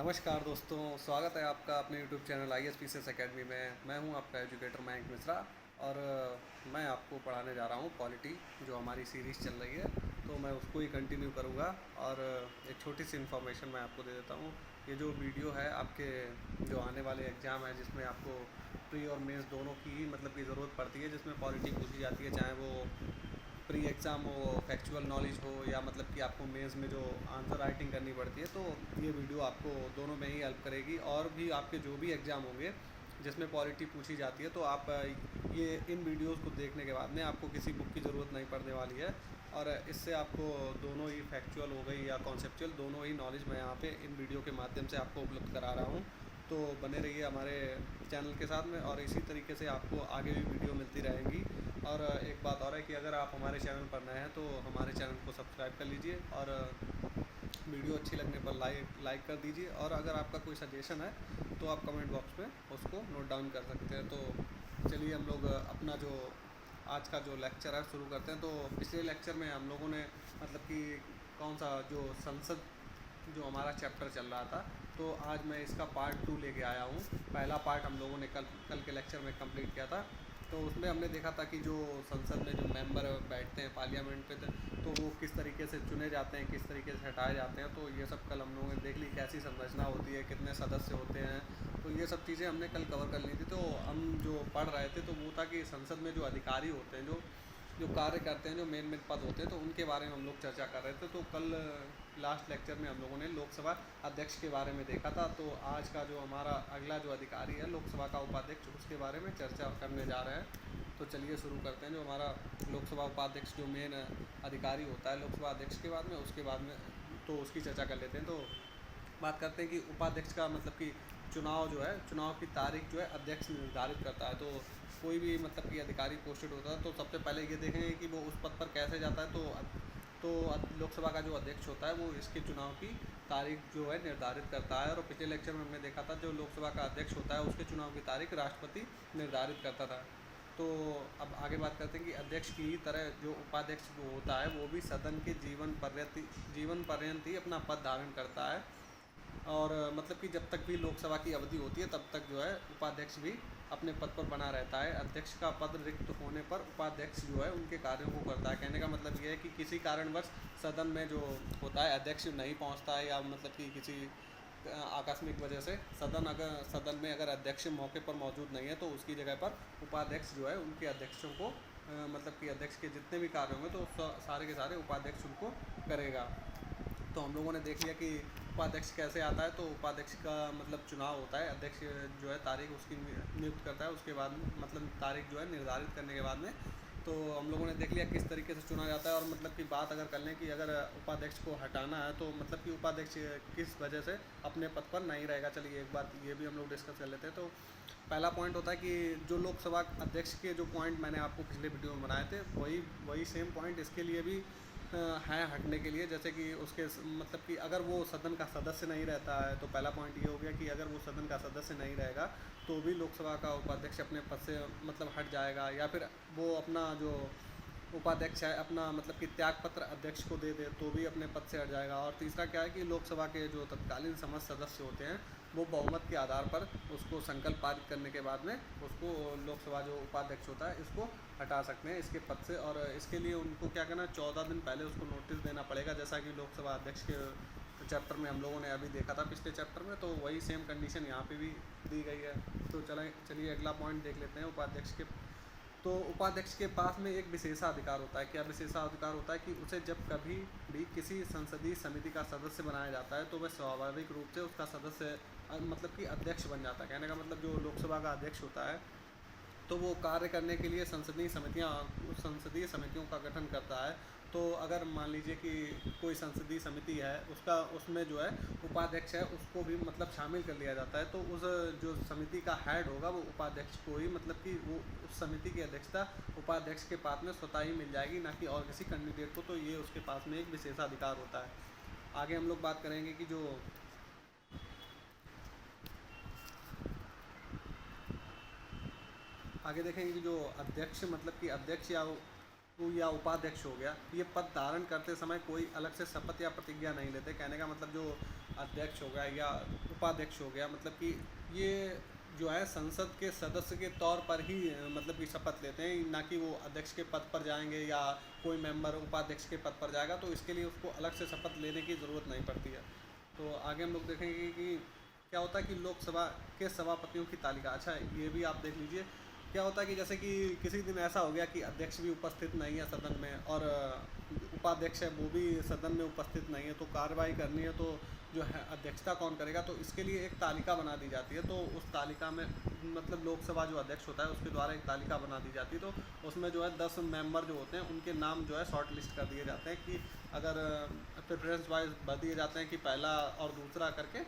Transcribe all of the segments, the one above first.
नमस्कार दोस्तों, स्वागत है आपका अपने यूट्यूब चैनल ISPCS एकेडमी में। मैं हूं आपका एजुकेटर मयंक मिश्रा और मैं आपको पढ़ाने जा रहा हूं पॉलिटी, जो हमारी सीरीज़ चल रही है। तो मैं उसको ही कंटिन्यू करूंगा और एक छोटी सी इन्फॉर्मेशन मैं आपको दे देता हूं। ये जो वीडियो है आपके जो आने वाले एग्ज़ाम है, जिसमें आपको प्री और मेंस दोनों की ही मतलब की ज़रूरत पड़ती है, जिसमें पॉलिटी पूछी जाती है, चाहे वो प्री एग्ज़ाम हो, फैक्चुअल नॉलेज हो, या मतलब कि आपको मेंस में जो आंसर राइटिंग करनी पड़ती है। तो ये वीडियो आपको दोनों में ही हेल्प करेगी। और भी आपके जो भी एग्ज़ाम होंगे जिसमें पॉलिटी पूछी जाती है, तो आप ये इन वीडियोस को देखने के बाद में आपको किसी बुक की ज़रूरत नहीं पड़ने वाली है। और इससे आपको दोनों ही फैक्चुअल हो गई या कॉन्सेप्चुअल, दोनों ही नॉलेज मैं यहाँ पे इन वीडियो के माध्यम से आपको उपलब्ध करा रहा हूँ। तो बने रहिए हमारे चैनल के साथ में, और इसी तरीके से आपको आगे भी वीडियो मिलती रहेंगी। और एक बात और है कि अगर आप हमारे चैनल पर नए हैं तो हमारे चैनल को सब्सक्राइब कर लीजिए, और वीडियो अच्छी लगने पर लाइक कर दीजिए। और अगर आपका कोई सजेशन है तो आप कमेंट बॉक्स में उसको नोट डाउन कर सकते हैं। तो चलिए हम लोग अपना जो आज का जो लेक्चर है शुरू करते हैं। तो पिछले लेक्चर में हम लोगों ने मतलब कि कौन सा जो संसद जो हमारा चैप्टर चल रहा था, तो आज मैं इसका पार्ट 2 लेके आया हूँ। पहला पार्ट हम लोगों ने कल के लेक्चर में कंप्लीट किया था। तो उसमें हमने देखा था कि जो संसद में जो मेंबर बैठते हैं पार्लियामेंट पे, तो वो किस तरीके से चुने जाते हैं, किस तरीके से हटाए जाते हैं। तो ये सब कल हम लोगों ने देख ली, कैसी संरचना होती है, कितने सदस्य होते हैं। तो ये सब चीज़ें हमने कल कवर कर ली थी। तो हम जो पढ़ रहे थे तो वो था कि संसद में जो अधिकारी होते हैं, जो जो कार्य करते हैं, जो मेन पद होते हैं, तो उनके बारे में हम लोग चर्चा कर रहे थे। तो कल लास्ट लेक्चर में हम लोगों ने लोकसभा अध्यक्ष के बारे में देखा था। तो आज का जो हमारा अगला जो अधिकारी है लोकसभा का उपाध्यक्ष, उसके बारे में चर्चा करने जा रहे हैं। तो चलिए शुरू करते हैं। जो हमारा लोकसभा उपाध्यक्ष जो मेन अधिकारी होता है लोकसभा अध्यक्ष के बाद में, उसके बाद में तो उसकी चर्चा कर लेते हैं। तो बात करते हैं कि उपाध्यक्ष का मतलब कि चुनाव जो है, चुनाव की तारीख जो है अध्यक्ष निर्धारित करता है। तो कोई भी मतलब कि अधिकारी पोस्टेड होता है तो सबसे पहले ये देखेंगे कि वो उस पद पर कैसे जाता है। तो लोकसभा का जो अध्यक्ष होता है वो इसके चुनाव की तारीख जो है निर्धारित करता है। और पिछले लेक्चर में हमने देखा था जो लोकसभा का अध्यक्ष होता है उसके चुनाव की तारीख राष्ट्रपति निर्धारित करता था। तो अब आगे बात करते हैं कि अध्यक्ष की तरह जो उपाध्यक्ष जो होता है वो भी सदन के जीवन पर्यंत ही अपना पद धारण करता है। और मतलब कि जब तक भी लोकसभा की अवधि होती है तब तक जो है उपाध्यक्ष भी अपने पद पर बना रहता है। अध्यक्ष का पद रिक्त होने पर उपाध्यक्ष जो है उनके कार्यों को करता है। कहने का मतलब ये है कि किसी कारणवश सदन में जो होता है अध्यक्ष नहीं पहुंचता है, या मतलब कि किसी आकस्मिक वजह से सदन में अगर अध्यक्ष मौके पर मौजूद नहीं है, तो उसकी जगह पर उपाध्यक्ष जो है उनके अध्यक्षों को मतलब कि अध्यक्ष के जितने भी कार्य होंगे तो सारे के सारे उपाध्यक्ष उनको करेगा। तो हम लोगों ने देख लिया कि उपाध्यक्ष कैसे आता है। तो उपाध्यक्ष का मतलब चुनाव होता है, अध्यक्ष जो है तारीख उसकी नियुक्त करता है, उसके बाद मतलब तारीख जो है निर्धारित करने के बाद में तो हम लोगों ने देख लिया किस तरीके से चुना जाता है। और मतलब कि बात अगर कर लें कि अगर उपाध्यक्ष को हटाना है तो मतलब कि उपाध्यक्ष किस वजह से अपने पद पर नहीं रहेगा, चलिए एक बात ये भी हम लोग डिस्कस कर लेते हैं। तो पहला पॉइंट होता है कि जो लोकसभा अध्यक्ष के जो पॉइंट मैंने आपको पिछले वीडियो में बनाए थे, वही सेम पॉइंट इसके लिए भी हैं हटने के लिए। जैसे कि उसके मतलब कि अगर वो सदन का सदस्य नहीं रहता है, तो पहला पॉइंट ये हो गया कि अगर वो सदन का सदस्य नहीं रहेगा तो भी लोकसभा का उपाध्यक्ष अपने पद से मतलब हट जाएगा, या फिर वो अपना जो उपाध्यक्ष है अपना मतलब कि त्यागपत्र अध्यक्ष को दे दे तो भी अपने पद से हट जाएगा। और तीसरा क्या है कि लोकसभा के जो तत्कालीन समस्त सदस्य होते हैं वो बहुमत के आधार पर उसको संकल्प पारित करने के बाद में उसको लोकसभा जो उपाध्यक्ष होता है इसको हटा सकते हैं इसके पद से। और इसके लिए उनको क्या करना, 14 दिन पहले उसको नोटिस देना पड़ेगा, जैसा कि लोकसभा अध्यक्ष के चैप्टर में हम लोगों ने अभी देखा था पिछले चैप्टर में। तो वही सेम कंडीशन यहाँ पे भी दी गई है। तो चलिए अगला पॉइंट देख लेते हैं उपाध्यक्ष के। तो उपाध्यक्ष के पास में एक विशेषाधिकार होता है। क्या विशेषाधिकार होता है कि उसे जब कभी भी किसी संसदीय समिति का सदस्य बनाया जाता है तो वह स्वाभाविक रूप से उसका सदस्य मतलब कि अध्यक्ष बन जाता है। कहने का मतलब जो लोकसभा का अध्यक्ष होता है तो वो कार्य करने के लिए संसदीय समितियों का गठन करता है। तो अगर मान लीजिए कि कोई संसदीय समिति है, उसमें जो है उपाध्यक्ष है उसको भी मतलब शामिल कर लिया जाता है। तो उस जो समिति का हेड होगा वो उपाध्यक्ष को ही मतलब कि वो उस समिति की अध्यक्षता उपाध्यक्ष के पास में स्वतः ही मिल जाएगी, ना कि और किसी कैंडिडेट को। तो ये उसके पास में एक विशेषाधिकार होता है। आगे हम लोग बात करेंगे कि जो आगे देखेंगे कि जो अध्यक्ष मतलब कि अध्यक्ष या उपाध्यक्ष हो गया, ये पद धारण करते समय कोई अलग से शपथ या प्रतिज्ञा नहीं लेते। कहने का मतलब जो अध्यक्ष हो गया या उपाध्यक्ष हो गया, मतलब कि ये जो है संसद के सदस्य के तौर पर ही मतलब कि शपथ लेते हैं, ना कि वो अध्यक्ष के पद पर जाएंगे या कोई मेंबर उपाध्यक्ष के पद पर जाएगा, तो इसके लिए उसको अलग से शपथ लेने की ज़रूरत नहीं पड़ती है। तो आगे हम लोग देखेंगे कि क्या होता है कि लोकसभा के सभापतियों की तालिका। अच्छा, ये भी आप देख लीजिए, क्या होता है कि जैसे कि किसी दिन ऐसा हो गया कि अध्यक्ष भी उपस्थित नहीं है सदन में और उपाध्यक्ष है वो भी सदन में उपस्थित नहीं है, तो कार्रवाई करनी है तो जो है अध्यक्षता कौन करेगा, तो इसके लिए एक तालिका बना दी जाती है। तो उस तालिका में मतलब लोकसभा जो अध्यक्ष होता है उसके द्वारा एक तालिका बना दी जाती है, तो उसमें जो है 10 मेंबर जो होते हैं उनके नाम जो है शॉर्ट लिस्ट कर दिए जाते हैं कि अगर प्रेफरेंस वाइज भर दिए जाते हैं कि पहला और दूसरा करके,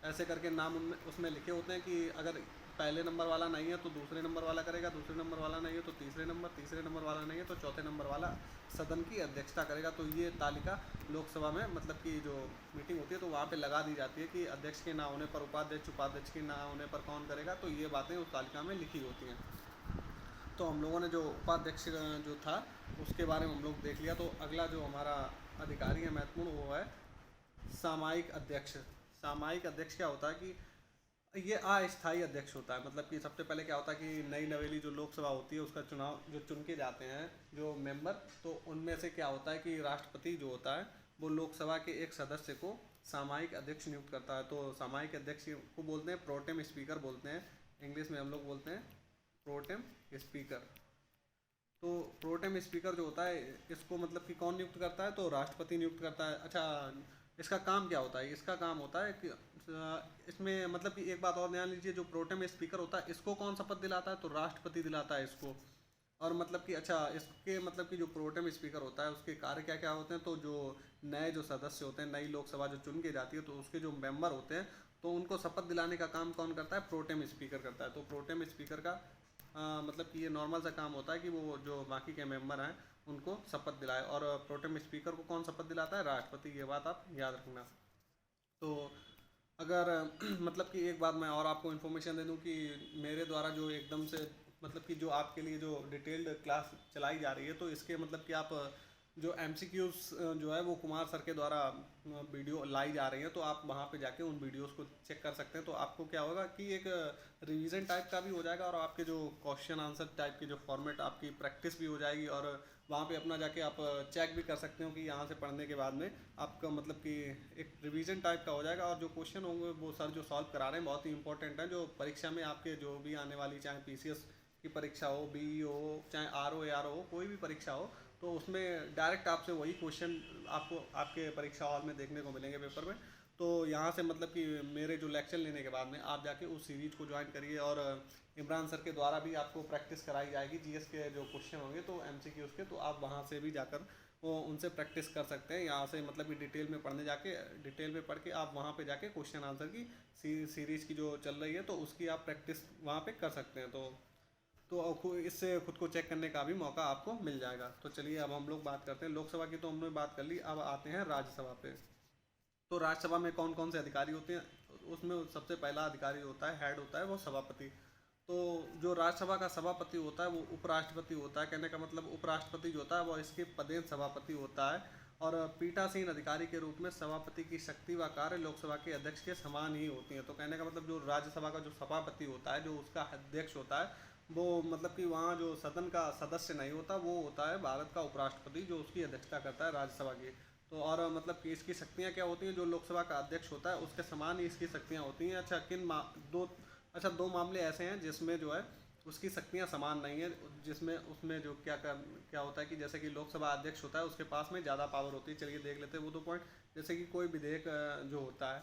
ऐसे करके नाम उनमें उसमें लिखे होते हैं कि अगर पहले नंबर वाला नहीं है तो दूसरे नंबर वाला करेगा, दूसरे नंबर वाला नहीं है तो तीसरे नंबर वाला नहीं है तो चौथे नंबर वाला सदन की अध्यक्षता करेगा। तो ये तालिका लोकसभा में मतलब कि जो मीटिंग होती है तो वहाँ पे लगा दी जाती है कि अध्यक्ष के ना होने पर उपाध्यक्ष, उपाध्यक्ष के ना होने पर कौन करेगा, तो ये बातें उस तालिका में लिखी होती हैं। तो हम लोगों ने जो उपाध्यक्ष जो था उसके बारे में हम लोग देख लिया। तो अगला जो हमारा अधिकारी है महत्वपूर्ण, वो है सामयिक अध्यक्ष। सामयिक अध्यक्ष क्या होता है कि ये अस्थायी अध्यक्ष होता है। मतलब कि सबसे पहले क्या होता है कि नई नवेली जो लोकसभा होती है उसका चुनाव जो चुन के जाते हैं जो मेंबर, तो उनमें से क्या होता है कि राष्ट्रपति जो होता है वो लोकसभा के एक सदस्य को सामयिक अध्यक्ष नियुक्त करता है। तो सामयिक अध्यक्ष को बोलते हैं प्रोटेम स्पीकर बोलते हैं, इंग्लिश में हम लोग बोलते हैं प्रोटेम स्पीकर। तो प्रोटेम स्पीकर जो होता है इसको मतलब कि कौन नियुक्त करता है, तो राष्ट्रपति नियुक्त करता है। अच्छा, इसका काम क्या होता है, इसका काम होता है कि इसमें मतलब कि एक बात और ध्यान लीजिए, जो प्रोटेम स्पीकर होता है इसको कौन शपथ दिलाता है, तो राष्ट्रपति दिलाता है इसको। और मतलब कि अच्छा, इसके मतलब कि जो प्रोटेम स्पीकर होता है उसके कार्य क्या क्या होते हैं, तो जो नए जो सदस्य होते हैं, नई लोकसभा जो चुन के जाती है तो उसके जो मेंबर होते हैं तो उनको शपथ दिलाने का काम कौन करता है, प्रोटेम स्पीकर करता है। तो प्रोटेम स्पीकर का मतलब कि ये नॉर्मल सा काम होता है कि वो जो बाकी के मेंबर हैं उनको शपथ दिलाए, और प्रोटेम स्पीकर को कौन शपथ दिलाता है, राष्ट्रपति। ये बात आप याद रखना। तो अगर मतलब कि एक बात मैं और आपको इन्फॉर्मेशन दे दूं कि मेरे द्वारा जो एकदम से मतलब कि जो आपके लिए जो डिटेल्ड क्लास चलाई जा रही है, तो इसके मतलब कि आप जो MCQs जो है वो कुमार सर के द्वारा वीडियो लाई जा रही है, तो आप वहाँ पे जाके उन वीडियोस को चेक कर सकते हैं। तो आपको क्या होगा कि एक रिवीजन टाइप का भी हो जाएगा और आपके जो क्वेश्चन आंसर टाइप की जो फॉर्मेट आपकी प्रैक्टिस भी हो जाएगी, और वहाँ पे अपना जाके आप चेक भी कर सकते हो कि यहाँ से पढ़ने के बाद में आपका मतलब कि एक रिवीजन टाइप का हो जाएगा। और जो क्वेश्चन होंगे वो सर जो सॉल्व करा रहे हैं बहुत ही इंपॉर्टेंट है, जो परीक्षा में आपके जो भी आने वाली, चाहे PCS की परीक्षा हो, BE हो, चाहे RO ARO हो, कोई भी परीक्षा हो, तो उसमें डायरेक्ट आपसे वही क्वेश्चन आपको आपके परीक्षा हॉल में देखने को मिलेंगे पेपर में। तो यहाँ से मतलब कि मेरे जो लेक्चर लेने के बाद में आप जाके उस सीरीज को ज्वाइन करिए, और इमरान सर के द्वारा भी आपको प्रैक्टिस कराई जाएगी GS के जो क्वेश्चन होंगे तो MCQs के, तो आप वहाँ से भी जाकर वो उनसे प्रैक्टिस कर सकते हैं। यहाँ से मतलब कि डिटेल में पढ़ने जाके, डिटेल में पढ़ के आप वहाँ पे जाके क्वेश्चन आंसर की सीरीज की जो चल रही है तो उसकी आप प्रैक्टिस वहाँ पे कर सकते हैं। तो इससे खुद को चेक करने का भी मौका आपको मिल जाएगा। तो चलिए अब हम लोग बात करते हैं लोकसभा की, तो हमने बात कर ली, अब आते हैं राज्यसभा पे। तो राज्यसभा में कौन कौन से अधिकारी होते हैं, उसमें सबसे पहला अधिकारी होता है, हेड होता है वो सभापति। तो जो राज्यसभा का सभापति होता है वो उपराष्ट्रपति होता है। कहने का मतलब उपराष्ट्रपति जो होता है वो इसके पदेन सभापति होता है, और पीठासीन अधिकारी के रूप में सभापति की शक्ति व कार्य लोकसभा के अध्यक्ष के समान ही होती हैं। तो कहने का मतलब जो राज्यसभा का जो सभापति होता है, जो उसका अध्यक्ष होता है, वो मतलब कि वहाँ जो सदन का सदस्य नहीं होता, वो होता है भारत का उपराष्ट्रपति जो उसकी अध्यक्षता करता है राज्यसभा की। तो और मतलब कि इसकी शक्तियाँ क्या होती हैं, जो लोकसभा का अध्यक्ष होता है उसके समान ही इसकी शक्तियाँ होती हैं। अच्छा, दो मामले ऐसे हैं जिसमें जो है उसकी शक्तियाँ समान नहीं है, जिसमें उसमें जो क्या होता है कि जैसे कि लोकसभा अध्यक्ष होता है उसके पास में ज़्यादा पावर होती है। चलिए देख लेते हैं वो 2 पॉइंट। जैसे कि कोई विधेयक जो होता है,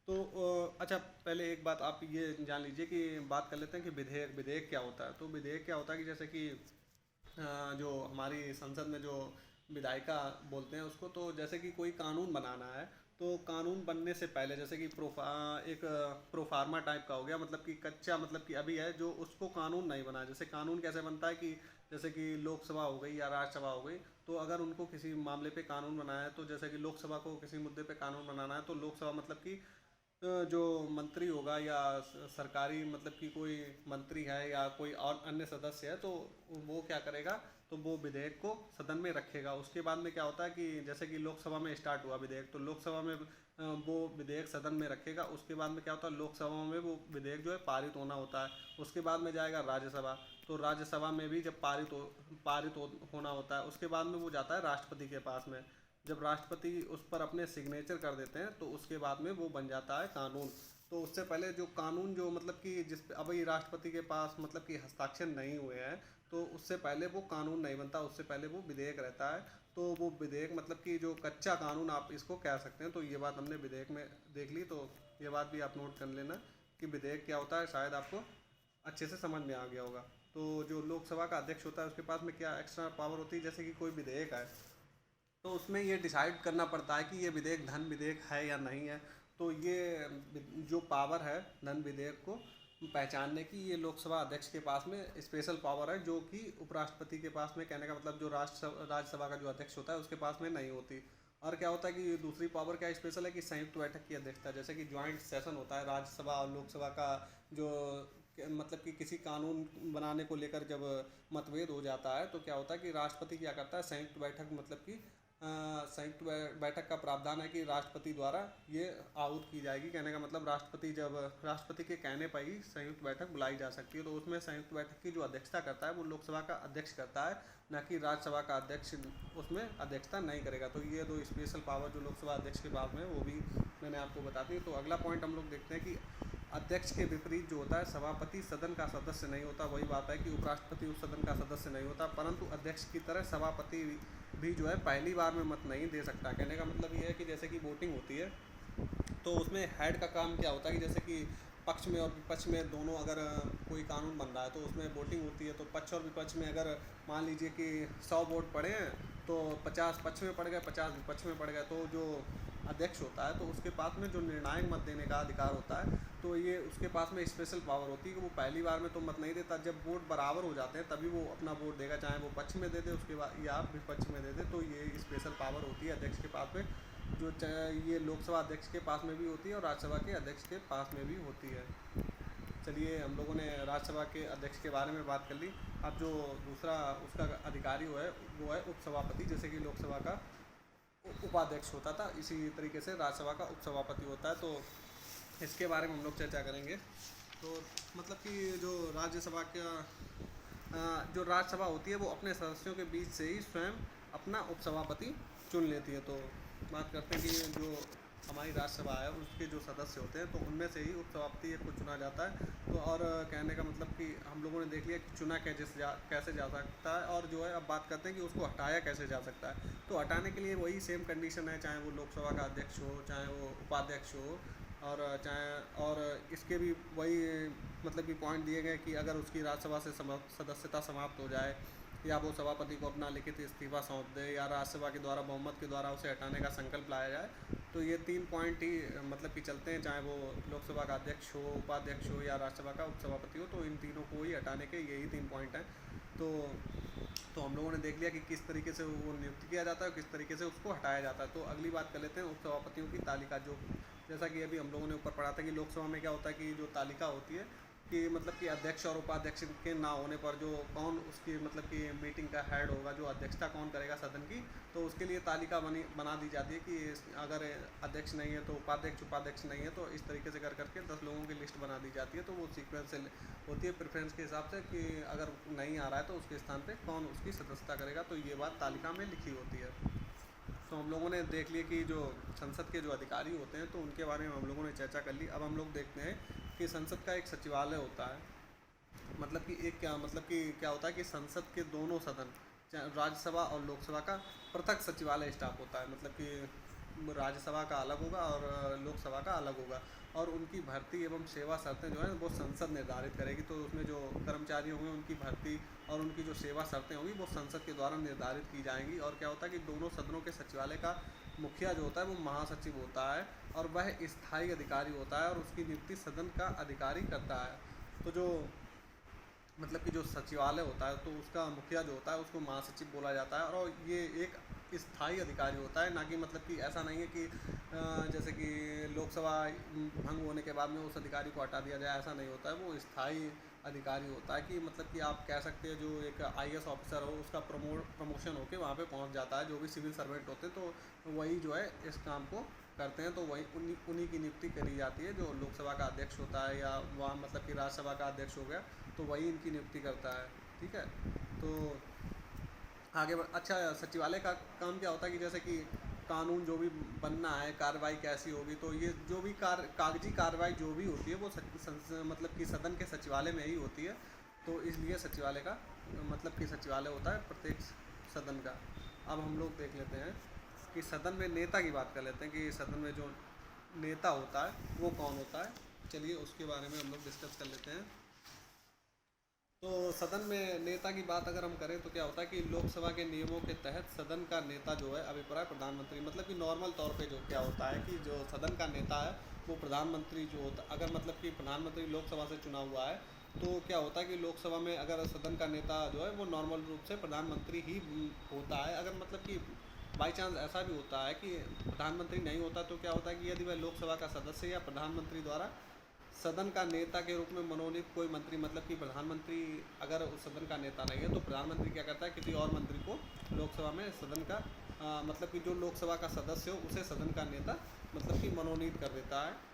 तो अच्छा पहले एक बात आप ये जान लीजिए कि बात कर लेते हैं कि विधेयक क्या होता है। तो विधेयक क्या होता है कि जैसे कि जो हमारी संसद में जो विधायिका बोलते हैं उसको, तो जैसे कि कोई कानून बनाना है तो कानून बनने से पहले जैसे कि एक प्रोफार्मा टाइप का हो गया, मतलब कि कच्चा, मतलब कि अभी है जो उसको कानून नहीं बना। जैसे कानून कैसे बनता है कि जैसे कि लोकसभा हो गई या राज्यसभा हो गई, तो अगर उनको किसी मामले पे कानून बनाना है, तो जैसे कि लोकसभा को किसी मुद्दे पे कानून बनाना है तो लोकसभा मतलब कि जो मंत्री होगा या सरकारी मतलब कि कोई मंत्री है या कोई और अन्य सदस्य है, तो वो क्या करेगा, तो वो विधेयक को सदन में रखेगा। उसके बाद में क्या होता है कि जैसे कि लोकसभा में स्टार्ट हुआ विधेयक, तो लोकसभा में वो विधेयक सदन में रखेगा। उसके बाद में क्या होता है, लोकसभा में वो विधेयक जो है पारित होना होता है। उसके बाद में जाएगा राज्यसभा, तो राज्यसभा में भी जब होना होता है, उसके बाद में वो जाता है राष्ट्रपति के पास में। जब राष्ट्रपति उस पर अपने सिग्नेचर कर देते हैं तो उसके बाद में वो बन जाता है कानून। तो उससे पहले जो कानून जो मतलब कि जिस पे अभी राष्ट्रपति के पास मतलब कि हस्ताक्षर नहीं हुए हैं, तो उससे पहले वो कानून नहीं बनता, उससे पहले वो विधेयक रहता है। तो वो विधेयक मतलब कि जो कच्चा कानून आप इसको कह सकते हैं। तो ये बात हमने विधेयक में देख ली, तो ये बात भी आप नोट कर लेना कि विधेयक क्या होता है, शायद आपको अच्छे से समझ में आ गया होगा। तो जो लोकसभा का अध्यक्ष होता है उसके पास में क्या एक्स्ट्रा पावर होती है, जैसे कि कोई विधेयक है तो उसमें ये डिसाइड करना पड़ता है कि ये विधेयक धन विधेयक है या नहीं है। तो ये जो पावर है धन विधेयक को पहचानने की, ये लोकसभा अध्यक्ष के पास में स्पेशल पावर है, जो कि उपराष्ट्रपति के पास में, कहने का मतलब जो राज्यसभा का जो अध्यक्ष होता है उसके पास में नहीं होती। और क्या होता है कि दूसरी पावर क्या स्पेशल है कि संयुक्त बैठक की अध्यक्षता, जैसे कि ज्वाइंट सेशन होता है राज्यसभा और लोकसभा का, जो मतलब कि किसी कानून बनाने को लेकर जब मतभेद हो जाता है तो क्या होता है कि राष्ट्रपति क्या करता है, संयुक्त बैठक मतलब कि संयुक्त बैठक का प्रावधान है कि राष्ट्रपति द्वारा ये आहूत की जाएगी। कहने का मतलब राष्ट्रपति के कहने पर ही संयुक्त बैठक बुलाई जा सकती है। तो उसमें संयुक्त बैठक की जो अध्यक्षता करता है वो लोकसभा का अध्यक्ष करता है, ना कि राज्यसभा का अध्यक्ष उसमें अध्यक्षता नहीं करेगा। तो ये दो स्पेशल पावर जो लोकसभा अध्यक्ष के पास में, वो भी मैंने आपको बता दी। तो अगला पॉइंट हम लोग देखते हैं कि अध्यक्ष के विपरीत जो होता है सभापति सदन का सदस्य नहीं होता। वही बात है कि उपराष्ट्रपति उस सदन का सदस्य नहीं होता, परंतु अध्यक्ष की तरह सभापति भी जो है पहली बार में मत नहीं दे सकता। कहने का मतलब ये है कि जैसे कि वोटिंग होती है तो उसमें हेड का काम क्या होता है कि जैसे कि पक्ष में और विपक्ष में दोनों अगर कोई कानून बन रहा है तो उसमें वोटिंग होती है। तो पक्ष और विपक्ष में अगर मान लीजिए कि 100 वोट पड़े हैं तो 50 पक्ष में पड़ गए, 50 विपक्ष में पड़ गए, तो जो अध्यक्ष होता है तो उसके पास में जो निर्णायक मत देने का अधिकार होता है, तो ये उसके पास में स्पेशल पावर होती है कि वो पहली बार में तो मत नहीं देता। जब वोट बराबर हो जाते हैं तभी वो अपना वोट देगा, चाहे वो पक्ष में दे दे उसके बाद या विपक्ष में दे दे। तो ये स्पेशल पावर होती है अध्यक्ष के पास में, जो ये लोकसभा अध्यक्ष के पास में भी होती है और राज्यसभा के अध्यक्ष के पास में भी होती है। चलिए, हम लोगों ने राज्यसभा के अध्यक्ष के बारे में बात कर ली। अब जो दूसरा उसका अधिकारी वो है उपसभापति। जैसे कि लोकसभा का उपाध्यक्ष होता था, इसी तरीके से राज्यसभा का उपसभापति होता है। तो इसके बारे में हम लोग चर्चा करेंगे। तो मतलब कि जो राज्यसभा होती है वो अपने सदस्यों के बीच से ही स्वयं अपना उपसभापति चुन लेती है। तो बात करते हैं कि जो हमारी राज्यसभा है उसके जो सदस्य होते हैं तो उनमें से ही उपसभापति को चुना जाता है। तो और कहने का मतलब कि हम लोगों ने देख लिया कि चुना कैसे जा सकता है, और जो है अब बात करते हैं कि उसको हटाया कैसे जा सकता है। तो हटाने के लिए वही सेम कंडीशन है, चाहे वो लोकसभा का अध्यक्ष हो, चाहे वो उपाध्यक्ष हो, और इसके भी वही मतलब कि पॉइंट दिए गए कि अगर उसकी राज्यसभा से सदस्यता समाप्त हो जाए, या वो सभापति को अपना लिखित इस्तीफा सौंप दे, या राज्यसभा के द्वारा बहुमत के द्वारा उसे हटाने का संकल्प लाया जाए, तो ये 3 पॉइंट ही मतलब कि चलते हैं, चाहे वो लोकसभा का अध्यक्ष हो, उपाध्यक्ष हो या राज्यसभा का उपसभापति हो। तो इन तीनों को ही हटाने के यही 3 पॉइंट हैं। तो हम लोगों ने देख लिया कि किस तरीके से वो नियुक्त किया जाता है और किस तरीके से उसको हटाया जाता है। तो अगली बात कर लेते हैं उपसभापतियों की तालिका। जो जैसा कि अभी हम लोगों ने ऊपर पढ़ा था कि लोकसभा में क्या होता है कि जो तालिका होती है कि मतलब कि अध्यक्ष और उपाध्यक्ष के ना होने पर जो कौन उसकी मतलब कि मीटिंग का हेड होगा, जो अध्यक्षता कौन करेगा सदन की, तो उसके लिए तालिका बना दी जाती है कि अगर अध्यक्ष नहीं है तो उपाध्यक्ष नहीं है, तो इस तरीके से कर करके 10 लोगों की लिस्ट बना दी जाती है। तो वो सीक्वेंस से होती है प्रेफरेंस के हिसाब से कि अगर नहीं आ रहा है तो उसके स्थान पे कौन उसकी सदस्यता करेगा। तो ये बात तालिका में लिखी होती है। तो हम लोगों ने देख लिया कि जो संसद के जो अधिकारी होते हैं तो उनके बारे में हम लोगों ने चर्चा कर ली। अब हम लोग देखते हैं कि संसद का एक सचिवालय होता है। मतलब कि क्या होता है कि संसद के दोनों सदन, राज्यसभा और लोकसभा का पृथक सचिवालय स्टाफ होता है। मतलब कि राज्यसभा का अलग होगा और लोकसभा का अलग होगा, और उनकी भर्ती एवं सेवा शर्तें जो हैं वो संसद निर्धारित करेगी। तो उसमें जो कर्मचारी होंगे उनकी भर्ती और उनकी जो सेवा शर्तें होंगी वो संसद के द्वारा निर्धारित की जाएंगी। और क्या होता है कि दोनों सदनों के सचिवालय का मुखिया जो होता है वो महासचिव होता है, और वह स्थायी अधिकारी होता है, और उसकी नियुक्ति सदन का अधिकारी करता है। तो जो मतलब कि जो सचिवालय होता है तो उसका मुखिया जो होता है उसको महासचिव बोला जाता है, और ये एक स्थायी अधिकारी होता है। ना कि मतलब कि ऐसा नहीं है कि जैसे कि लोकसभा भंग होने के बाद में उस अधिकारी को हटा दिया जाए, ऐसा नहीं होता है। वो स्थायी अधिकारी होता है कि मतलब कि आप कह सकते हैं जो एक आईएएस ऑफिसर हो उसका प्रमोशन होकर वहाँ पे पहुँच जाता है। जो भी सिविल सर्वेंट होते हैं तो वही जो है इस काम को करते हैं तो वही उन्हीं उन्हीं की नियुक्ति करी जाती है। जो लोकसभा का अध्यक्ष होता है या वहाँ मतलब कि राज्यसभा का अध्यक्ष हो गया तो वही इनकी नियुक्ति करता है। ठीक है। तो अच्छा, सचिवालय का काम क्या होता है कि जैसे कि कानून जो भी बनना है, कार्रवाई कैसी होगी, तो ये जो भी कागजी कार्रवाई जो भी होती है वो मतलब कि सदन के सचिवालय में ही होती है। तो इसलिए सचिवालय का मतलब कि सचिवालय होता है प्रत्येक सदन का। अब हम लोग देख लेते हैं कि सदन में नेता की बात कर लेते हैं कि सदन में जो नेता होता है वो कौन होता है। चलिए उसके बारे में हम लोग डिस्कस कर लेते हैं। तो सदन में नेता की बात अगर हम करें तो क्या होता है कि लोकसभा के नियमों के तहत सदन का नेता जो है अभिप्राय प्रधानमंत्री, मतलब कि नॉर्मल तौर पे जो क्या होता है कि जो सदन का नेता है वो प्रधानमंत्री जो होता, अगर मतलब कि प्रधानमंत्री लोकसभा से चुना हुआ है तो क्या होता है कि लोकसभा में अगर सदन का नेता जो है वो नॉर्मल रूप से प्रधानमंत्री ही होता है। अगर मतलब कि बाई चांस ऐसा भी होता है कि प्रधानमंत्री नहीं होता तो क्या होता है कि यदि वह लोकसभा का सदस्य या प्रधानमंत्री द्वारा सदन का नेता के रूप में मनोनीत कोई मंत्री, मतलब कि प्रधानमंत्री अगर उस सदन का नेता नहीं है तो प्रधानमंत्री क्या करता है किसी और मंत्री को लोकसभा में सदन का मतलब कि जो लोकसभा का सदस्य हो उसे सदन का नेता मतलब कि मनोनीत कर देता है।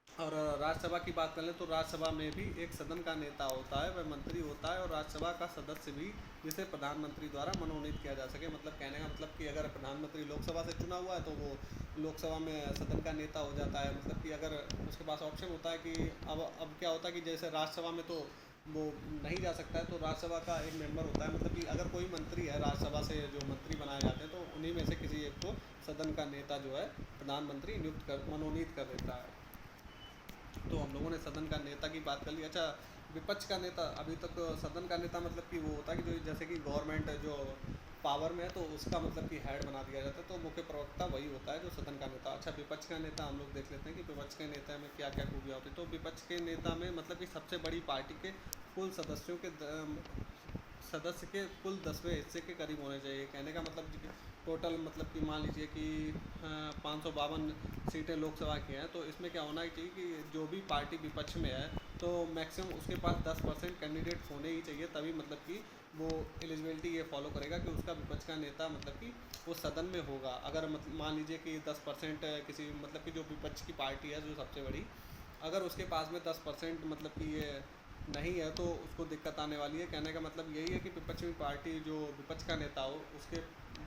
और राज्यसभा की बात करें तो राज्यसभा में भी एक सदन का नेता होता है, वह मंत्री होता है, और राज्यसभा का सदस्य भी जिसे प्रधानमंत्री द्वारा मनोनीत किया जा सके। मतलब कहने का मतलब कि अगर प्रधानमंत्री लोकसभा से चुना हुआ है तो वो लोकसभा में सदन का नेता हो जाता है। मतलब कि अगर उसके पास ऑप्शन होता है कि अब क्या होता है कि जैसे राज्यसभा में तो वो नहीं जा सकता है तो राज्यसभा का एक मेंबर होता है। मतलब कि अगर कोई मंत्री है राज्यसभा से जो मंत्री बनाए जाते हैं तो उन्हीं में से किसी एक को सदन का नेता जो है प्रधानमंत्री मनोनीत कर देता है। तो हम लोगों ने सदन का नेता की बात कर ली। अच्छा, विपक्ष का नेता, अभी तक तो सदन का नेता मतलब कि वो होता है कि जो जैसे कि गवर्नमेंट जो पावर में है तो उसका मतलब कि हेड बना दिया जाता है, तो मुख्य प्रवक्ता वही होता है जो सदन का नेता। अच्छा, विपक्ष का नेता हम लोग देख लेते हैं कि विपक्ष के नेता में क्या क्या खूबियाँ होती है। तो विपक्ष के नेता में मतलब कि सबसे बड़ी पार्टी के कुल सदस्य के कुल 10वें हिस्से के करीब होने चाहिए। कहने का मतलब कि टोटल मतलब कि मान लीजिए कि 552 सीटें लोकसभा की हैं तो इसमें क्या होना चाहिए कि जो भी पार्टी विपक्ष में है तो मैक्सिमम उसके पास 10% कैंडिडेट होने ही चाहिए, तभी मतलब कि वो एलिजिबिलिटी ये फॉलो करेगा कि उसका विपक्ष का नेता मतलब कि वो सदन में होगा। अगर मतलब मान लीजिए कि 10% किसी मतलब कि जो विपक्ष की पार्टी है जो सबसे बड़ी, अगर उसके पास में 10% मतलब कि ये नहीं है तो उसको दिक्कत आने वाली है। कहने का मतलब यही है कि विपक्षी पार्टी जो विपक्ष का नेता हो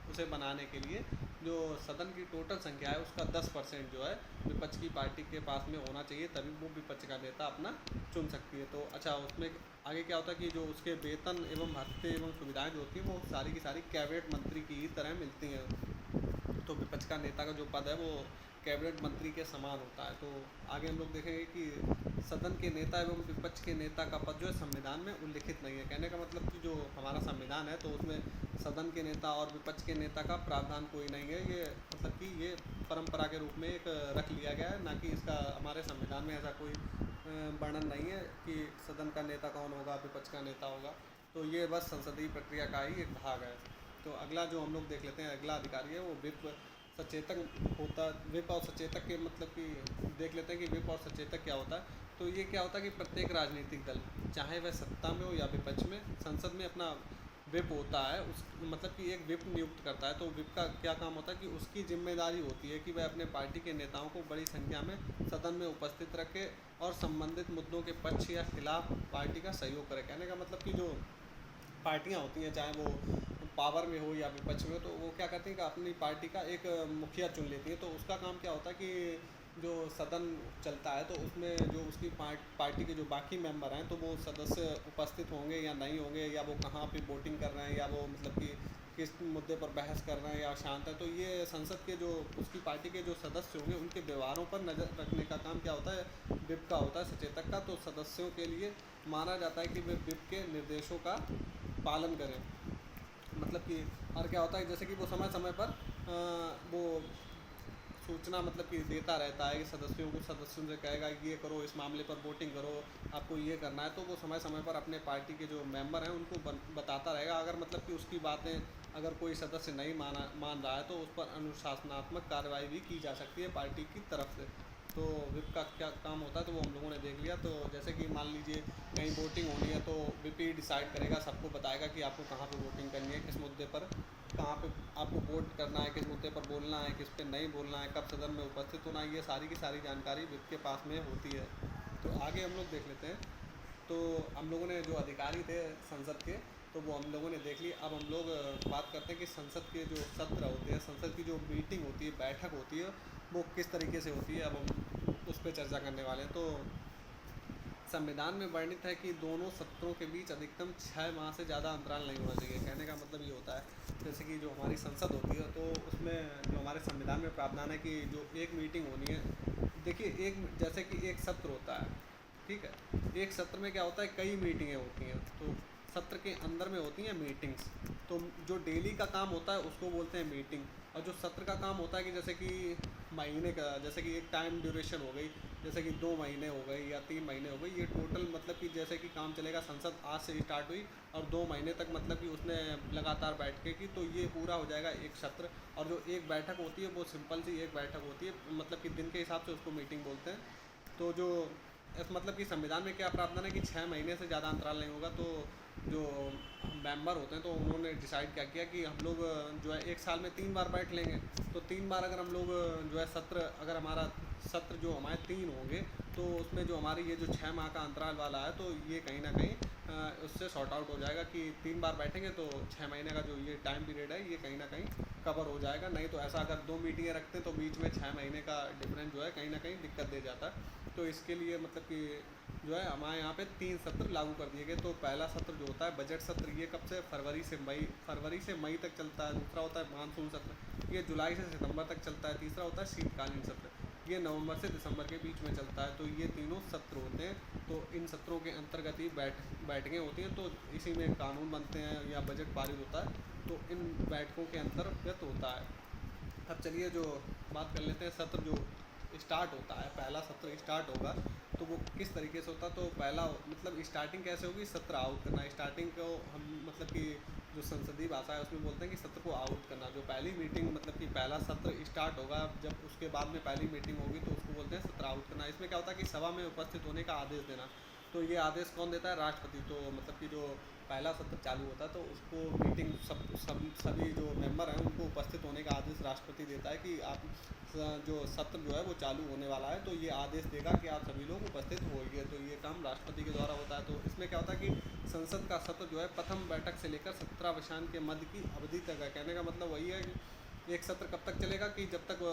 उसे बनाने के लिए जो सदन की टोटल संख्या है उसका 10% जो है विपक्ष की पार्टी के पास में होना चाहिए, तभी वो विपक्ष का नेता अपना चुन सकती है। तो अच्छा, उसमें आगे क्या होता है कि जो उसके वेतन एवं भत्ते एवं सुविधाएं जो होती हैं वो सारी की सारी कैबिनेट मंत्री की ही तरह मिलती हैं। तो विपक्ष का नेता का जो पद है वो कैबिनेट मंत्री के समान होता है। तो आगे हम लोग देखेंगे कि सदन के नेता एवं विपक्ष के नेता का पद जो है संविधान में उल्लिखित नहीं है। कहने का मतलब कि जो हमारा संविधान है तो उसमें सदन के नेता और विपक्ष के नेता का प्रावधान कोई नहीं है। ये मतलब कि ये परंपरा के रूप में एक रख लिया गया है, ना कि इसका हमारे संविधान में ऐसा कोई वर्णन नहीं है कि सदन का नेता कौन होगा, विपक्ष का नेता होगा। तो ये बस संसदीय प्रक्रिया का ही एक भाग है। तो अगला जो हम लोग देख लेते हैं, अगला अधिकारी है वो विप सचेतक होता है। विप और सचेतक के मतलब कि देख लेते हैं कि विप और सचेतक क्या होता है। तो ये क्या होता है कि प्रत्येक राजनीतिक दल चाहे वह सत्ता में हो या विपक्ष में संसद में अपना विप होता है, उस मतलब कि एक विप नियुक्त करता है। तो विप का क्या काम होता है कि उसकी जिम्मेदारी होती है कि वह अपने पार्टी के नेताओं को बड़ी संख्या में सदन में उपस्थित रखे और संबंधित मुद्दों के पक्ष या खिलाफ पार्टी का सहयोग करे। कहने का मतलब कि जो पार्टियां होती हैं चाहे वो पावर में हो या विपक्ष में हो, तो वो क्या करती हैं कि अपनी पार्टी का एक मुखिया चुन लेती है। तो उसका काम क्या होता है कि जो सदन चलता है तो उसमें जो उसकी पार्टी के जो बाकी मेंबर हैं तो वो सदस्य उपस्थित होंगे या नहीं होंगे, या वो कहाँ पे वोटिंग कर रहे हैं, या वो मतलब कि किस मुद्दे पर बहस कर रहे हैं या शांत है। तो ये संसद के जो उसकी पार्टी के जो सदस्य होंगे उनके व्यवहारों पर नज़र रखने का काम क्या होता है, विप का होता है, सचेतक का। तो सदस्यों के लिए माना जाता है कि वे विप के निर्देशों का पालन करें। मतलब कि और क्या होता है जैसे कि वो समय समय पर वो सूचना मतलब कि देता रहता है कि सदस्यों से कहेगा कि ये करो, इस मामले पर वोटिंग करो, आपको ये करना है। तो वो समय समय पर अपने पार्टी के जो मेंबर हैं उनको बताता रहेगा। अगर मतलब कि उसकी बातें अगर कोई सदस्य नहीं मान रहा है तो उस पर अनुशासनात्मक कार्रवाई भी की जा सकती है पार्टी की तरफ से। तो विप का क्या काम होता है तो वो हम लोगों ने देख लिया। तो जैसे कि मान लीजिए कहीं वोटिंग होनी है तो विप ही डिसाइड करेगा, सबको बताएगा कि आपको कहाँ पे वोटिंग करनी है, किस मुद्दे पर कहाँ पे आपको वोट करना है, किस मुद्दे पर बोलना है, किस पे नहीं बोलना है, कब सदन में उपस्थित होना है, ये सारी की सारी जानकारी विप के पास में होती है। तो आगे हम लोग देख लेते हैं। तो हम लोगों ने जो अधिकारी थे संसद के, तो वो हम लोगों ने देख ली। अब हम लोग बात करते हैं कि संसद के जो सत्र होते हैं, संसद की जो मीटिंग होती है, बैठक होती है, वो किस तरीके से होती है, अब हम उस पर चर्चा करने वाले हैं। तो संविधान में वर्णित है कि दोनों सत्रों के बीच अधिकतम 6 माह से ज़्यादा अंतराल नहीं होना चाहिए। कहने का मतलब ये होता है जैसे कि जो हमारी संसद होती है, तो उसमें जो हमारे संविधान में प्रावधान है कि जो एक मीटिंग होनी है, देखिए एक जैसे कि एक सत्र होता है, ठीक है, एक सत्र में क्या होता है, कई मीटिंगें होती हैं। तो सत्र के अंदर में होती हैं मीटिंग्स। तो जो डेली का काम होता है उसको बोलते हैं मीटिंग, और जो सत्र का काम होता है कि जैसे कि महीने का, जैसे कि एक टाइम ड्यूरेशन हो गई, जैसे कि 2 महीने हो गए या 3 महीने हो गए, ये टोटल मतलब कि जैसे कि काम चलेगा, संसद आज से स्टार्ट हुई और 2 महीने तक मतलब कि उसने लगातार बैठकें की, तो ये पूरा हो जाएगा एक सत्र। और जो एक बैठक होती है वो सिंपल सी एक बैठक होती है, मतलब कि दिन के हिसाब से उसको मीटिंग बोलते हैं। तो जो मतलब कि संविधान में क्या प्रावधान है कि 6 महीने से ज़्यादा अंतराल नहीं होगा। तो जो मेंबर होते हैं तो उन्होंने डिसाइड क्या किया कि हम लोग जो है एक साल में 3 बार बैठ लेंगे। तो 3 बार अगर हम लोग जो है सत्र, अगर हमारा सत्र जो हमारे 3 होंगे, तो उसमें जो हमारी ये जो 6 माह का अंतराल वाला है, तो ये कहीं ना कहीं उससे सॉर्ट आउट हो जाएगा कि 3 बार बैठेंगे तो 6 महीने का जो ये टाइम पीरियड है ये कहीं ना कहीं कवर हो जाएगा। नहीं तो ऐसा अगर 2 मीटिंगें रखते हैं तो बीच में 6 महीने का डिफरेंस जो है कहीं ना कहीं दिक्कत दे जाता है। तो इसके लिए मतलब कि जो है हमारे यहाँ पे 3 सत्र लागू कर दिए गए। तो पहला सत्र जो होता है बजट सत्र, ये कब से, फरवरी से मई तक चलता है। दूसरा होता है मानसून सत्र, ये जुलाई से सितंबर तक चलता है। तीसरा होता है शीतकालीन सत्र, ये नवंबर से दिसंबर के बीच में चलता है। तो ये तीनों सत्र होते हैं। तो इन सत्रों के अंतर्गत ही बैठकें होती हैं। तो इसी में कानून बनते हैं या बजट पारित होता है, तो इन बैठकों के अंतर्गत होता है। अब चलिए जो बात कर लेते हैं, सत्र जो स्टार्ट होता है, पहला सत्र स्टार्ट होगा तो वो किस तरीके से होता है। तो पहला मतलब स्टार्टिंग कैसे होगी, सत्र आउट करना। स्टार्टिंग को हम मतलब कि जो संसदीय भाषा है उसमें बोलते हैं कि सत्र को आउट करना। जो पहली मीटिंग मतलब कि पहला सत्र स्टार्ट होगा, जब उसके बाद में पहली मीटिंग होगी तो उसको बोलते हैं सत्र आउट करना। इसमें क्या होता है कि सभा में उपस्थित होने का आदेश देना। तो ये आदेश कौन देता है, राष्ट्रपति। तो मतलब कि जो पहला सत्र चालू होता है तो उसको मीटिंग सभी जो मेंबर हैं उनको उपस्थित होने का आदेश राष्ट्रपति देता है कि आप जो सत्र जो है वो चालू होने वाला है, तो ये आदेश देगा कि आप सभी लोग उपस्थित होइए। तो ये काम राष्ट्रपति के द्वारा होता है। तो इसमें क्या होता है कि संसद का सत्र जो है प्रथम बैठक से लेकर 17वें के मध्य की अवधि तक है। कहने का मतलब वही है कि एक सत्र कब तक चलेगा कि जब तक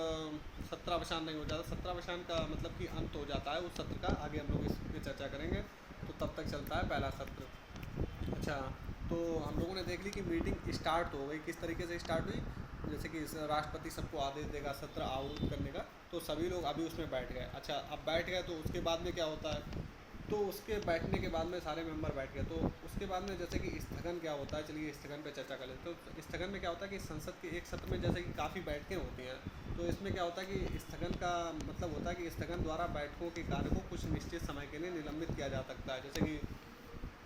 17वां नहीं हो जाता। 17वां का मतलब कि अंत हो जाता है उस सत्र का। आगे हम लोग इस पर चर्चा करेंगे। तो तब तक चलता है पहला सत्र। अच्छा, तो हम लोगों ने देख ली कि मीटिंग स्टार्ट हो गई, किस तरीके से स्टार्ट हुई। जैसे कि राष्ट्रपति सबको आदेश देगा सत्र आउट करने का, तो सभी लोग अभी उसमें बैठ गए। अच्छा, अब बैठ गए तो उसके बाद में क्या होता है, तो उसके बैठने के बाद में सारे मेंबर बैठ गए। तो उसके बाद में जैसे कि स्थगन क्या होता है, चलिए स्थगन पे चर्चा कर लेते हैं। तो स्थगन में क्या होता है कि संसद के एक सत्र में जैसे कि काफ़ी बैठकें होती हैं, तो इसमें क्या होता है कि स्थगन का मतलब होता है कि स्थगन द्वारा बैठकों के कार्य को कुछ निश्चित समय के लिए निलंबित किया जा सकता है। जैसे कि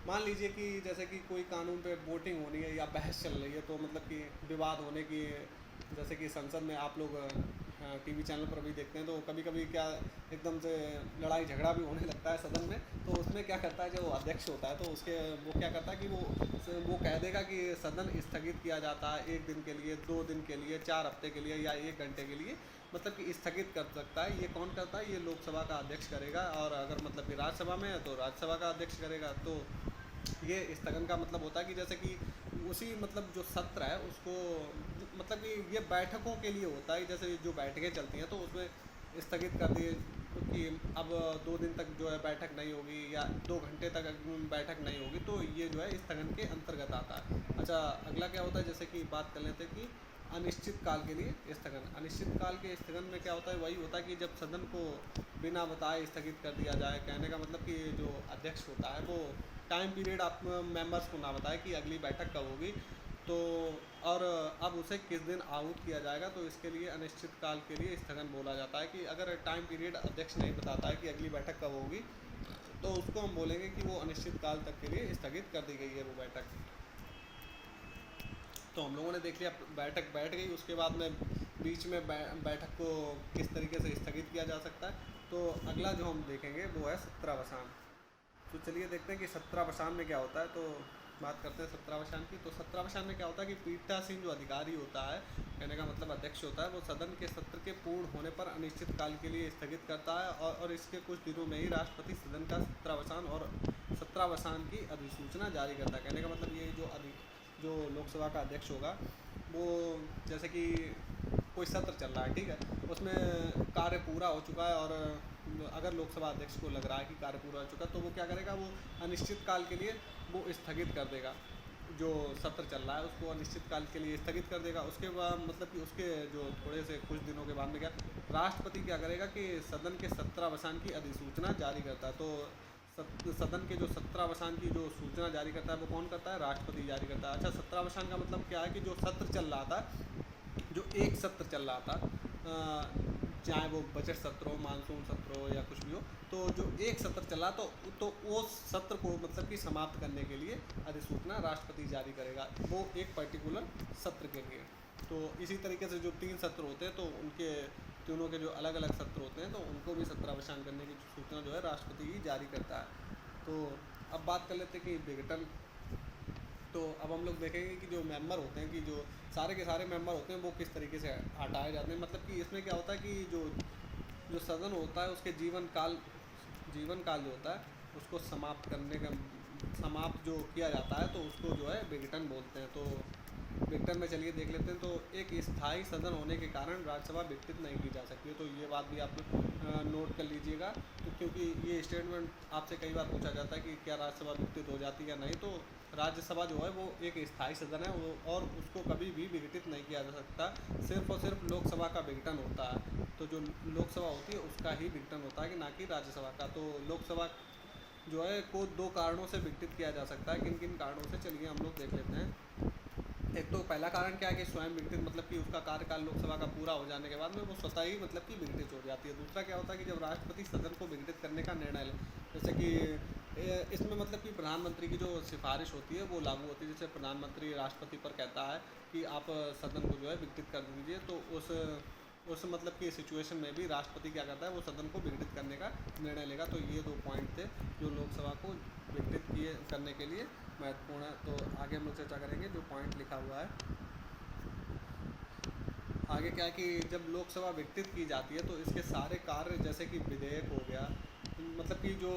मान लीजिए कि जैसे कि कोई कानून पे वोटिंग होनी है या बहस चल रही है, तो मतलब कि विवाद होने की, जैसे कि संसद में आप लोग टीवी चैनल पर भी देखते हैं, तो कभी कभी क्या एकदम से लड़ाई झगड़ा भी होने लगता है सदन में। तो उसमें क्या करता है जो अध्यक्ष होता है, तो उसके वो क्या करता है कि वो कह देगा कि सदन स्थगित किया जाता है 1 दिन के लिए, 2 दिन के लिए, 4 हफ्ते के लिए या 1 घंटे के लिए, मतलब कि स्थगित कर सकता है। ये कौन करता है, ये लोकसभा का अध्यक्ष करेगा। और अगर मतलब कि राज्यसभा में है तो राज्यसभा का अध्यक्ष करेगा। तो ये स्थगन का मतलब होता है कि जैसे कि उसी मतलब जो सत्र है उसको मतलब कि ये बैठकों के लिए होता है। जैसे जो बैठकें चलती हैं तो उसमें स्थगित कर दिए कि अब 2 दिन तक जो है बैठक नहीं होगी या 2 घंटे तक बैठक नहीं होगी, तो ये जो है स्थगन के अंतर्गत आता है। अच्छा, अगला क्या होता है, जैसे कि बात कर लेते हैं कि अनिश्चित काल के लिए स्थगन। अनिश्चित काल के स्थगन में क्या होता है, वही होता है कि जब सदन को बिना बताए स्थगित कर दिया जाए। कहने का मतलब कि जो अध्यक्ष होता है वो टाइम पीरियड आप मेंबर्स को ना बताए कि अगली बैठक कब होगी, तो और अब उसे किस दिन आउट किया जाएगा। तो इसके लिए अनिश्चित काल के लिए स्थगन बोला जाता है कि अगर टाइम पीरियड अध्यक्ष नहीं बताता है कि अगली बैठक कब होगी, तो उसको हम बोलेंगे कि वो अनिश्चित काल तक के लिए स्थगित कर दी गई है वो बैठक। तो हम लोगों ने देख लिया बैठक बैठ गई, उसके बाद में बीच में बैठक को किस तरीके से स्थगित किया जा सकता है। तो अगला जो हम देखेंगे वो है सत्रावसान। तो चलिए देखते हैं कि सत्रावसान में क्या होता है। तो बात करते हैं सत्रावसान की। तो सत्रावसान में क्या होता है कि पीठासीन जो अधिकारी होता है, कहने का मतलब अध्यक्ष होता है, वो सदन के सत्र के पूर्ण होने पर अनिश्चित काल के लिए स्थगित करता है और इसके कुछ दिनों में ही राष्ट्रपति सदन का सत्रावसान और सत्रावसान की अधिसूचना जारी करता है। कहने का मतलब ये जो लोकसभा का अध्यक्ष होगा, वो जैसे कि कोई सत्र चल रहा है, ठीक है, उसमें कार्य पूरा हो चुका है और अगर लोकसभा अध्यक्ष को लग रहा है कि कार्य पूरा हो चुका है, तो वो क्या करेगा, वो अनिश्चित काल के लिए वो स्थगित कर देगा। जो सत्र चल रहा है उसको अनिश्चित काल के लिए स्थगित कर देगा। उसके बाद मतलब कि उसके जो थोड़े से कुछ दिनों के बाद में क्या राष्ट्रपति क्या करेगा कि सदन के सत्रावसान की अधिसूचना जारी करता है। तो सदन के जो सत्रावसान की जो सूचना जारी करता है वो कौन करता है, राष्ट्रपति जारी करता है। अच्छा, सत्रावसान का मतलब क्या है कि जो सत्र चल रहा था, जो एक सत्र चल रहा था, चाहे वो बजट सत्र हो, मानसून सत्र हो या कुछ भी हो, तो जो एक सत्र चला तो वो सत्र को मतलब कि समाप्त करने के लिए अधिसूचना राष्ट्रपति जारी करेगा, वो एक पर्टिकुलर सत्र के लिए। तो इसी तरीके से जो 3 सत्र होते हैं, तो उनके तीनों के जो अलग अलग सत्र होते हैं, तो उनको भी सत्रावसान करने की सूचना जो है राष्ट्रपति ही जारी करता है। तो अब बात कर लेते हैं कि विघटन। तो अब हम लोग देखेंगे कि जो मेंबर होते हैं, कि जो सारे के सारे मेंबर होते हैं, वो किस तरीके से हटाए जाते हैं। मतलब कि इसमें क्या होता है कि जो जो सदन होता है उसके जीवन काल जो होता है उसको समाप्त करने का समाप्त जो किया जाता है, तो उसको जो है विघटन बोलते हैं। तो विघटन में चलिए देख लेते हैं। तो एक स्थायी सदन होने के कारण राज्यसभा विघटित नहीं की जा सकती है। तो ये बात भी आप नोट कर लीजिएगा, तो क्योंकि ये स्टेटमेंट आपसे कई बार पूछा जाता है कि क्या राज्यसभा विघटित हो जाती है या नहीं। तो राज्यसभा जो है वो एक स्थायी सदन है, वो और उसको कभी भी विघटित नहीं किया जा सकता। सिर्फ और सिर्फ लोकसभा का विघटन होता है। तो जो लोकसभा होती है उसका ही विघटन होता है, कि ना कि राज्यसभा का। तो लोकसभा जो है को 2 कारणों से विघटित किया जा सकता है। किन किन कारणों से, चलिए हम लोग देख लेते हैं। एक तो पहला कारण क्या है कि स्वयं विघटित, मतलब कि उसका कार्यकाल लोकसभा का पूरा हो जाने के बाद में वो स्वतः ही मतलब कि विघटित हो जाती है। दूसरा क्या होता है कि जब राष्ट्रपति सदन को विघटित करने का निर्णय ले, जैसे कि इसमें मतलब कि प्रधानमंत्री की जो सिफारिश होती है वो लागू होती है। जैसे प्रधानमंत्री राष्ट्रपति पर कहता है कि आप सदन को जो है विघटित कर दीजिए, तो उस मतलब कि सिचुएशन में भी राष्ट्रपति क्या करता है, वो सदन को विघटित करने का निर्णय लेगा। तो ये 2 पॉइंट थे जो लोकसभा को विघटित करने के लिए महत्वपूर्ण है। तो आगे हम लोग चर्चा करेंगे जो पॉइंट लिखा हुआ है। आगे क्या है कि जब लोकसभा विघटित की जाती है तो इसके सारे कार्य, जैसे कि विधेयक हो गया, मतलब कि जो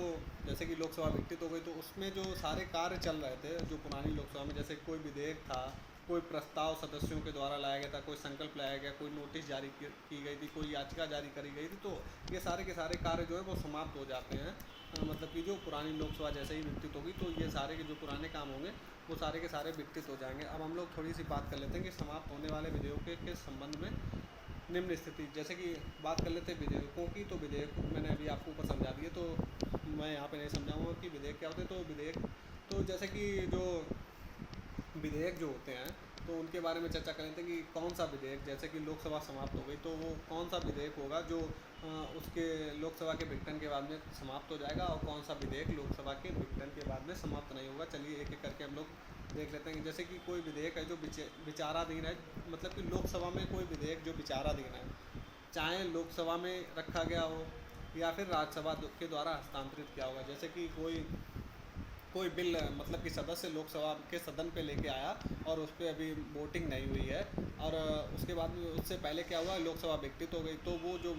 जैसे कि लोकसभा विघटित हो गई तो उसमें जो सारे कार्य चल रहे थे जो पुरानी लोकसभा में, जैसे कोई विधेयक था, कोई प्रस्ताव सदस्यों के द्वारा लाया गया था, कोई संकल्प लाया गया, कोई नोटिस जारी की गई थी, कोई याचिका जारी करी गई थी, तो ये सारे के सारे कार्य जो है वो समाप्त हो जाते हैं। मतलब कि जो पुरानी लोकसभा जैसे ही विघटित होगी तो ये सारे के जो पुराने काम होंगे वो सारे के सारे विघटित हो जाएंगे। अब हम लोग थोड़ी सी बात कर लेते हैं कि समाप्त होने वाले विधेयकों के संबंध में निम्न स्थिति, जैसे कि बात कर लेते हैं विधेयकों की। तो विधेयक मैंने अभी आपको ऊपर समझा दिए, तो मैं यहाँ पे नहीं समझाऊंगा कि विधेयक क्या होते हैं। तो विधेयक, तो जैसे कि जो विधेयक जो होते हैं तो उनके बारे में चर्चा कर लेते हैं कि कौन सा विधेयक, जैसे कि लोकसभा समाप्त हो गई तो वो कौन सा विधेयक होगा जो उसके लोकसभा के विघटन के बाद में समाप्त हो जाएगा, और कौन सा विधेयक लोकसभा के विघटन के बाद में समाप्त नहीं होगा। चलिए एक एक करके हम लोग देख लेते हैं। जैसे कि कोई विधेयक है जो विचाराधीन है, मतलब कि लोकसभा में कोई विधेयक जो विचाराधीन है, चाहे लोकसभा में रखा गया हो या फिर राज्यसभा के द्वारा हस्तांतरित किया होगा। जैसे कि कोई बिल मतलब कि सदस्य लोकसभा के सदन पे लेके आया और उस पर अभी वोटिंग नहीं हुई है, और उसके बाद में उससे पहले क्या हुआ, लोकसभा विघटित हो गई, तो वो जो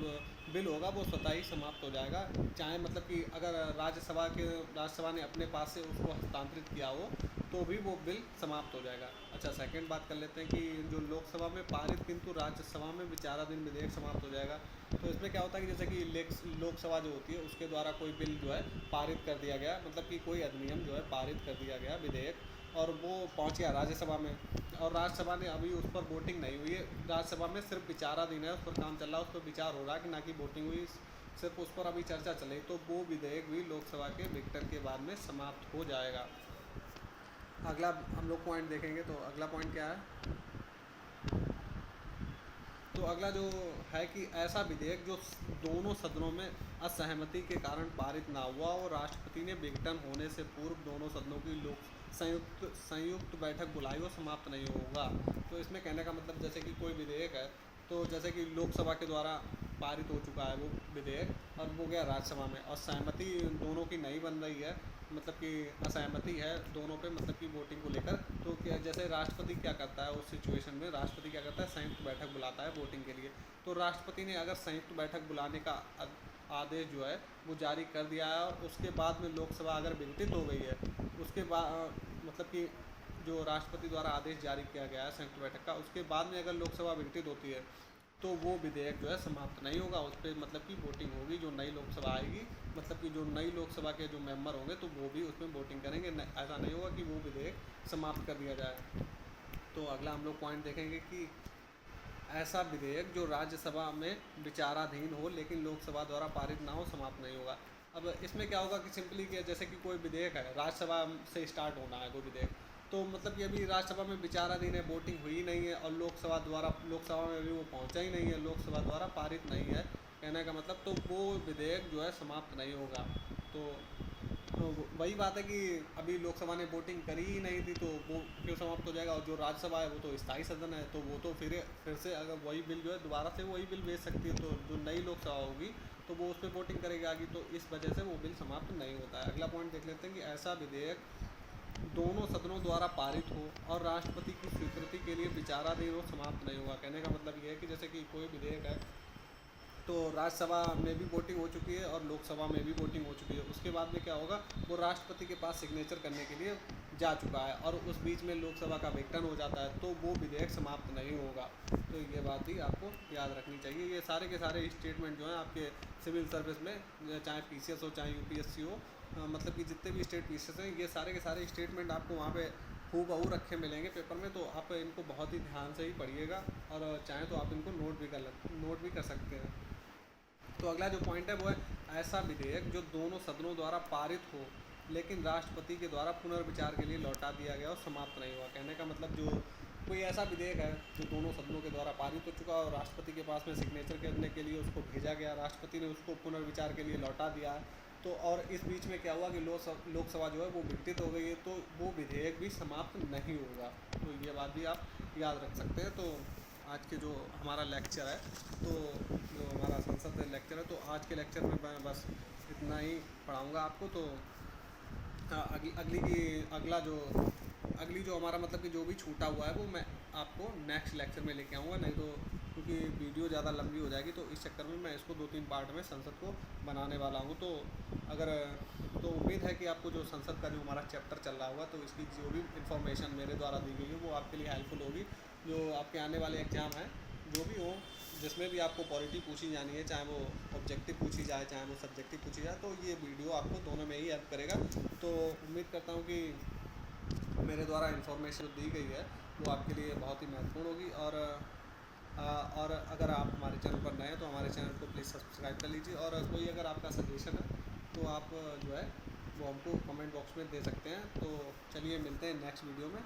बिल होगा वो स्वतः ही समाप्त हो जाएगा। चाहे मतलब कि अगर राज्यसभा ने अपने पास से उसको हस्तांतरित किया हो तो भी वो बिल समाप्त हो जाएगा। अच्छा, सेकंड बात कर लेते हैं कि जो लोकसभा में पारित किंतु राज्यसभा में विचाराधीन विधेयक समाप्त हो जाएगा। तो इसमें क्या होता है कि जैसे कि लोकसभा जो होती है उसके द्वारा कोई बिल जो है पारित कर दिया गया, मतलब कि कोई अधिनियम जो है पारित कर दिया गया, विधेयक, और वो पहुंच गया राज्यसभा में, और राज्यसभा ने अभी उस पर वोटिंग नहीं हुई है। राज्यसभा में सिर्फ विचाराधीन है, उस पर काम चल रहा है, उस पर विचार हो रहा है, कि ना कि वोटिंग हुई, सिर्फ उस पर अभी चर्चा चले, तो वो विधेयक भी लोकसभा के विघटन के बाद में समाप्त हो जाएगा। अगला हम लोग पॉइंट देखेंगे। तो अगला पॉइंट क्या है, तो अगला जो है कि ऐसा विधेयक जो दोनों सदनों में असहमति के कारण पारित ना हुआ और राष्ट्रपति ने विघटन होने से पूर्व दोनों सदनों की संयुक्त बैठक बुलाई हो, समाप्त नहीं होगा। तो इसमें कहने का मतलब, जैसे कि कोई विधेयक है, तो जैसे कि लोकसभा के द्वारा पारित हो चुका है वो विधेयक और वो गया राज्यसभा में, और सहमति दोनों की नहीं बन रही है, मतलब कि असहमति है दोनों पे, मतलब कि वोटिंग को लेकर। तो क्या, जैसे राष्ट्रपति क्या करता है उस सिचुएशन में, राष्ट्रपति क्या करता है, संयुक्त बैठक बुलाता है वोटिंग के लिए। तो राष्ट्रपति ने अगर संयुक्त बैठक बुलाने का आदेश जो है वो जारी कर दिया है, और उसके बाद में लोकसभा अगर विघटित हो गई है, उसके बाद मतलब कि जो राष्ट्रपति द्वारा आदेश जारी किया गया है संयुक्त बैठक का, उसके बाद में अगर लोकसभा विघटित होती है तो वो विधेयक जो है समाप्त नहीं होगा, उस पर मतलब कि वोटिंग होगी। जो नई लोकसभा आएगी, मतलब कि जो नई लोकसभा के जो मेंबर होंगे तो वो भी उसमें वोटिंग करेंगे। ऐसा नहीं होगा कि वो विधेयक समाप्त कर दिया जाए। तो अगला हम लोग पॉइंट देखेंगे कि ऐसा विधेयक जो राज्यसभा में विचाराधीन हो लेकिन लोकसभा द्वारा पारित ना हो, समाप्त नहीं होगा। अब इसमें क्या होगा कि सिंपली क्या, जैसे कि कोई विधेयक है, राज्यसभा से स्टार्ट होना है कोई विधेयक, तो मतलब कि अभी राज्यसभा में विचाराधीन है, वोटिंग हुई नहीं है, और लोकसभा में अभी वो पहुंचा ही नहीं है, लोकसभा द्वारा पारित नहीं है, कहने का मतलब, तो वो विधेयक जो है समाप्त नहीं होगा। तो वही बात है कि अभी लोकसभा ने वोटिंग करी ही नहीं थी, तो वो क्यों समाप्त हो जाएगा। और जो राज्यसभा है वो तो स्थायी सदन है, तो वो तो फिर से अगर वही बिल जो है दोबारा से वही बिल भेज सकती है, तो जो नई लोकसभा होगी तो वो उस पर वोटिंग करेगी आगे, तो इस वजह से वो बिल समाप्त नहीं होता है। अगला पॉइंट देख लेते हैं कि ऐसा विधेयक दोनों सदनों द्वारा पारित हो और राष्ट्रपति की स्वीकृति के लिए विचाराधीन हो, समाप्त नहीं होगा। कहने का मतलब ये है कि जैसे कि कोई विधेयक है तो राज्यसभा में भी वोटिंग हो चुकी है और लोकसभा में भी वोटिंग हो चुकी है, उसके बाद में क्या होगा, वो राष्ट्रपति के पास सिग्नेचर करने के लिए जा चुका है, और उस बीच में लोकसभा का विघटन हो जाता है, तो वो विधेयक समाप्त नहीं होगा। तो ये बात भी आपको याद रखनी चाहिए। ये सारे के सारे स्टेटमेंट जो हैं आपके सिविल सर्विस में, चाहे पीसीएस हो चाहे यूपीएससी हो, मतलब कि जितने भी स्टेट पीसीएस हैं, ये सारे के सारे स्टेटमेंट आपको वहाँ पे हूबहू रखे मिलेंगे पेपर में, तो आप इनको बहुत ही ध्यान से ही पढ़िएगा, और चाहें तो आप इनको नोट भी कर सकते हैं। तो अगला जो पॉइंट है वो है ऐसा विधेयक जो दोनों सदनों द्वारा पारित हो लेकिन राष्ट्रपति के द्वारा पुनर्विचार के लिए लौटा दिया गया और समाप्त नहीं हुआ। कहने का मतलब जो कोई ऐसा विधेयक है जो दोनों सदनों के द्वारा पारित हो चुका और राष्ट्रपति के पास में सिग्नेचर करने के लिए उसको भेजा गया, राष्ट्रपति ने उसको पुनर्विचार के लिए लौटा दिया है, तो और इस बीच में क्या हुआ कि लोकसभा जो है वो विघटित हो गई है, तो वो विधेयक भी समाप्त नहीं होगा। तो ये बात भी आप याद रख सकते हैं। तो आज के जो हमारा लेक्चर है, तो जो हमारा संसद लेक्चर है, तो आज के लेक्चर में मैं बस इतना ही पढ़ाऊँगा आपको। तो अगली जो हमारा मतलब कि जो भी छूटा हुआ है वो मैं आपको नेक्स्ट लेक्चर में लेके आऊँगा, नहीं तो क्योंकि वीडियो ज़्यादा लंबी हो जाएगी, तो इस चक्कर में मैं इसको 2-3 पार्ट में संसद को बनाने वाला हूँ। तो उम्मीद है कि आपको जो संसद का जो हमारा चैप्टर चल रहा होगा, तो इसकी जो भी इन्फॉर्मेशन मेरे द्वारा दी गई है वो आपके लिए हेल्पफुल होगी। जो आपके आने वाले एग्ज़ाम हैं जो भी हो, जिसमें भी आपको पॉलिटी पूछी जानी है, चाहे वो ऑब्जेक्टिव पूछी जाए चाहे वो सब्जेक्टिव पूछी जाए, तो ये वीडियो आपको दोनों में ही हेल्प करेगा। तो उम्मीद करता हूँ कि मेरे द्वारा इन्फॉर्मेशन दी गई है वो आपके लिए बहुत ही महत्वपूर्ण होगी। और अगर आप हमारे चैनल पर नए हैं तो हमारे चैनल को प्लीज़ सब्सक्राइब कर लीजिए, और कोई अगर आपका सजेशन है तो आप जो है वो हमको कमेंट बॉक्स में दे सकते हैं। तो चलिए मिलते हैं नेक्स्ट वीडियो में।